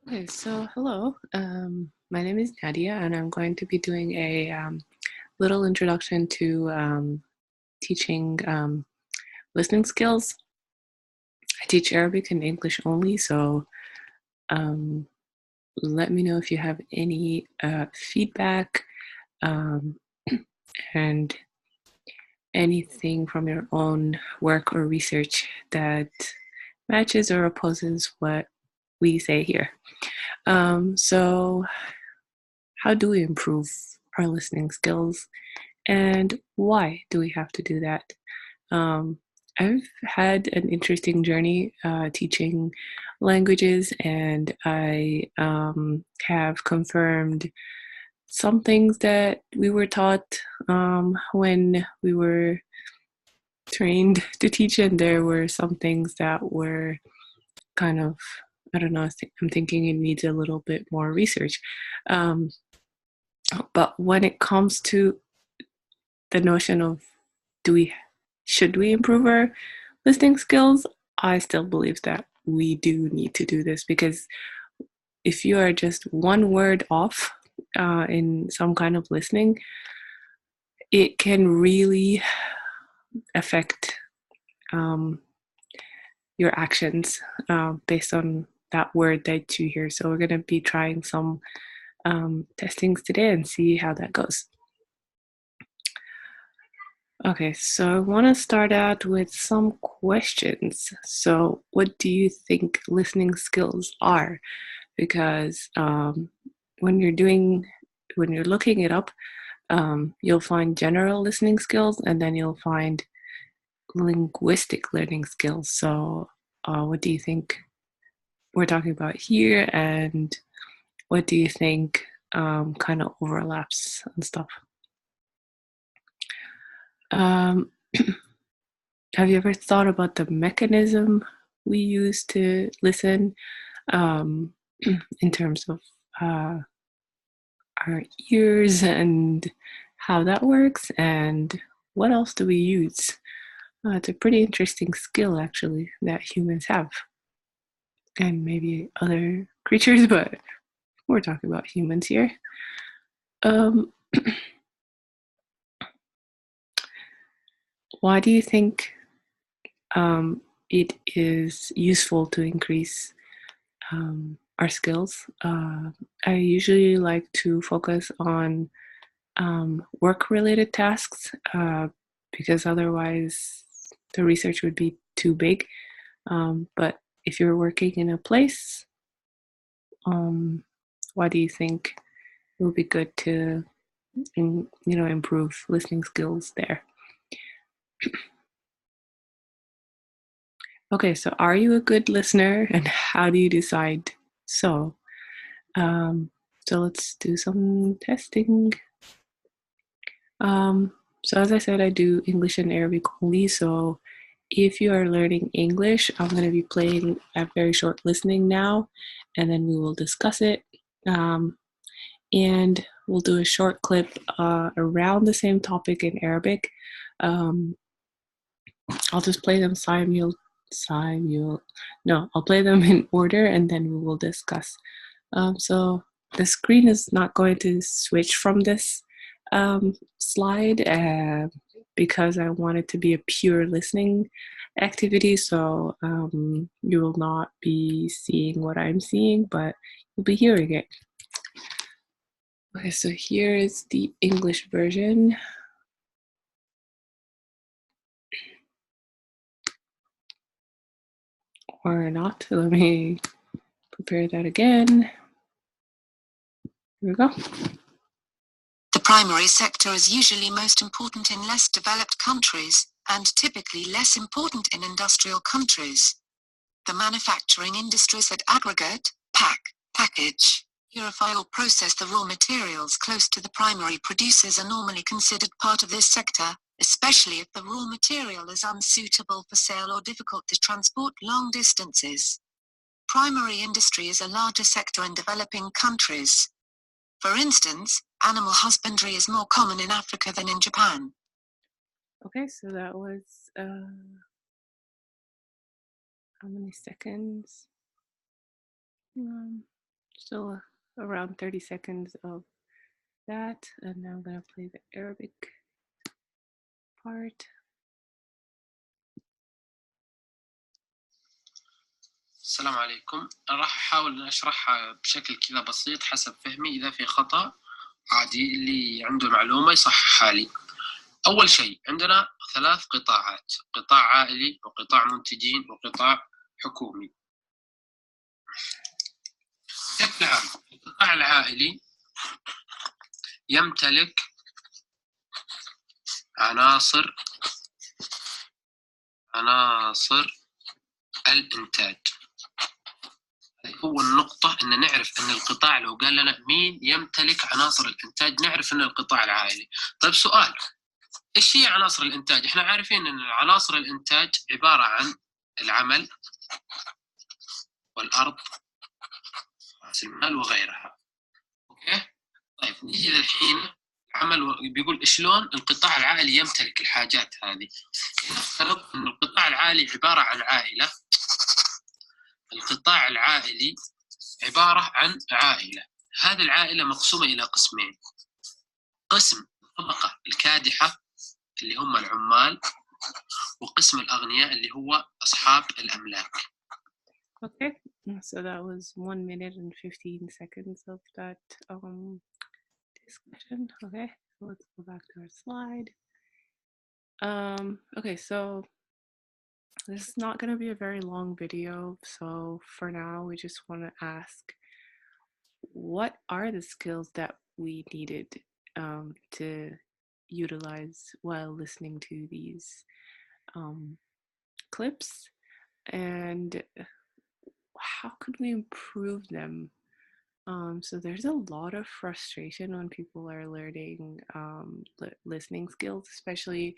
Okay, so hello. My name is Nadia, and I'm going to be doing a little introduction to teaching listening skills. I teach Arabic and English only, so um, let me know if you have any feedback um, and anything from your own work or research that matches or opposes what we say here. So, how do we improve our listening skills? And why do we have to do that? Um, I've had an interesting journey teaching languages, and I have confirmed some things that we were taught when we were trained to teach, and there were some things that were kind of, I don't know, I'm thinking it needs a little bit more research. Um, but when it comes to the notion of do we should we improve our listening skills, I still believe that we do need to do this because if you are just one word off in some kind of listening, it can really affect um, your actions based on that word that you hear. So we're going to be trying some testings today and see how that goes. Okay, so I want to start out with some questions. So, what do you think listening skills are? Because when you're doing, when you're looking it up, you'll find general listening skills, and then you'll find linguistic learning skills. So, what do you think we're talking about here, and what do you think kind of overlaps and stuff? Um, have you ever thought about the mechanism we use to listen um, in terms of uh, our ears and how that works? And what else do we use? It's a pretty interesting skill, actually, that humans have, and maybe other creatures, but we're talking about humans here. Um, why do you think it is useful to increase our skills? I usually like to focus on work related tasks because otherwise the research would be too big. But if you're working in a place, um, why do you think it would be good to improve listening skills there? Okay, so are you a good listener, and how do you decide so? Um, so let's do some testing. Um, so as I said, I do English and Arabic only. So if you are learning English, I'm going to be playing a very short listening now, and then we will discuss it. Um, and we'll do a short clip around the same topic in Arabic. Um, I'll just play them no, I'll play them in order, and then we will discuss. So the screen is not going to switch from this slide because I want it to be a pure listening activity. So you will not be seeing what I'm seeing, but you'll be hearing it. Okay, so here is the English version. Or not. Let me prepare that again. Here we go. The primary sector is usually most important in less developed countries, and typically less important in industrial countries. The manufacturing industries that aggregate, pack, package, purify or process the raw materials close to the primary producers are normally considered part of this sector, especially if the raw material is unsuitable for sale or difficult to transport long distances. Primary industry is a larger sector in developing countries. For instance, animal husbandry is more common in Africa than in Japan. Okay, so that was how many seconds? still around 30 seconds of that, and now I'm going to play the Arabic part. السلام عليكم. راح أحاول أن أشرحها بشكل كذا بسيط حسب فهمي، إذا في خطأ عادي اللي عنده معلومة يصححها لي. أول شيء عندنا 3 قطاعات: قطاع عائلي وقطاع منتجين وقطاع حكومي. بشكل عام القطاع العائلي يمتلك عناصر الإنتاج. هو النقطة إن نعرف إن القطاع، لو قال لنا مين يمتلك عناصر الإنتاج نعرف إن القطاع العائلي. طيب سؤال، إيش هي عناصر الإنتاج؟ إحنا عارفين إن عناصر الإنتاج عبارة عن العمل والأرض رأس المال وغيرها. أوكي؟ طيب نيجي للحين العمل، بيقول شلون القطاع العائلي يمتلك الحاجات هذه. نفترض إن القطاع العائلي عبارة عن عائلة. القطاع العائلي عبارة عن عائلة، هذه العائلة مقسومة إلى قسمين: قسم الطبقة الكادحة اللي هم العمال، وقسم الأغنياء اللي هو أصحاب الأملاك. Okay, so that was 1 minute and 15 seconds of that discussion. Okay, so let's go back to our slide. Okay, so this is not going to be a very long video, so for now we just want to ask, what are the skills that we needed to utilize while listening to these clips, and how could we improve them? So there's a lot of frustration when people are learning listening skills, especially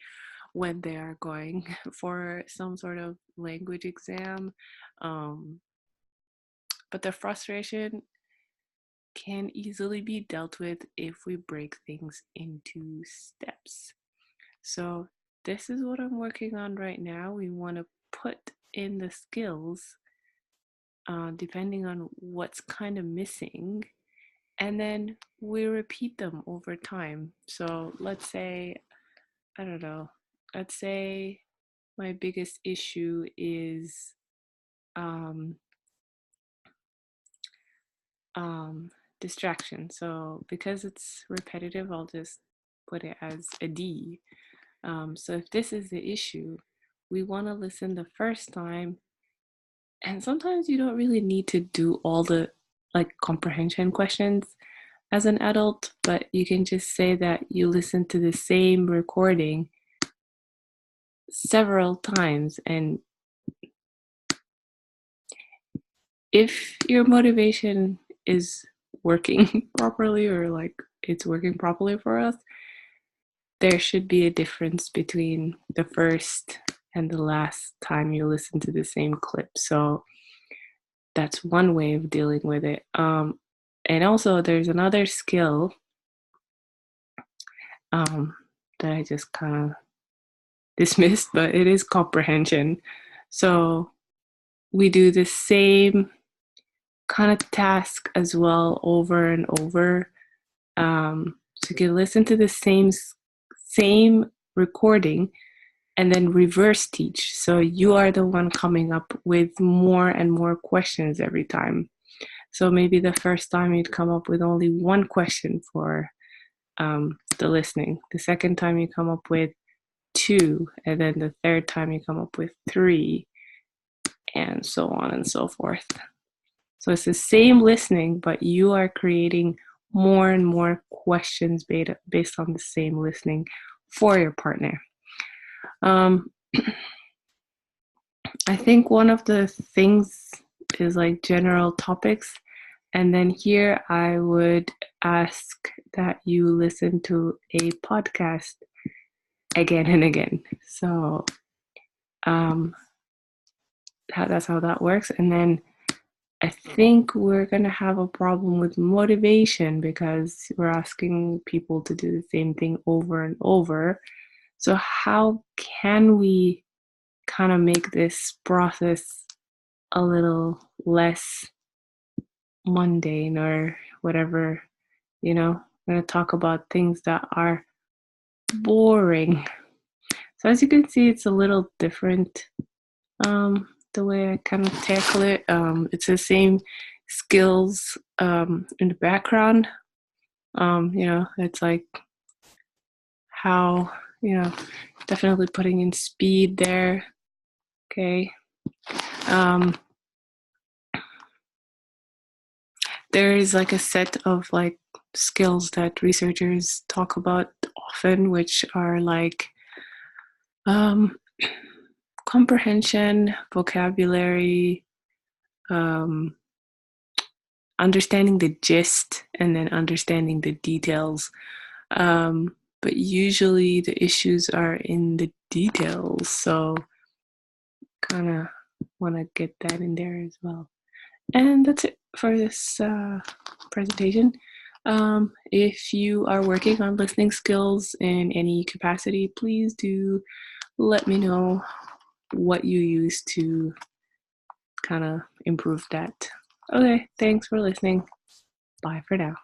when they are going for some sort of language exam. But the frustration can easily be dealt with if we break things into steps. So this is what I'm working on right now. We want to put in the skills depending on what's kind of missing, and then we repeat them over time. So let's say, I don't know, let's say my biggest issue is distraction. So because it's repetitive, I'll just put it as a D. So if this is the issue, we want to listen the first time. And sometimes you don't really need to do all the comprehension questions as an adult, but you can just say that you listen to the same recording several times, and if your motivation is working properly, or it's working properly for us, there should be a difference between the first and the last time you listen to the same clip. So that's one way of dealing with it. And also there's another skill that I just kind of dismissed, but it is comprehension. So we do the same kind of task as well over and over. So you can listen to the same recording and then reverse teach. So you are the one coming up with more and more questions every time. So maybe the first time you'd come up with only one question for the listening. The second time you come up with 2, and then the third time you come up with 3, and so on and so forth. So it's the same listening, but you are creating more and more questions based on the same listening for your partner. I think one of the things is general topics, and then here I would ask that you listen to a podcast again and again. So that's how that works. And then I think we're going to have a problem with motivation because we're asking people to do the same thing over and over. So how can we kind of make this process a little less mundane or whatever, you know. I'm going to talk about things that are boring. So as you can see, it's a little different, the way I kind of tackle it. It's the same skills in the background. It's like how, definitely putting in speed there. Okay. There is like a set of like skills that researchers talk about often, which are like comprehension, vocabulary, understanding the gist, and then understanding the details. But usually the issues are in the details, so kind of want to get that in there as well. And that's it for this presentation. If you are working on listening skills in any capacity, please do let me know what you use to kind of improve that. Okay, thanks for listening. Bye for now.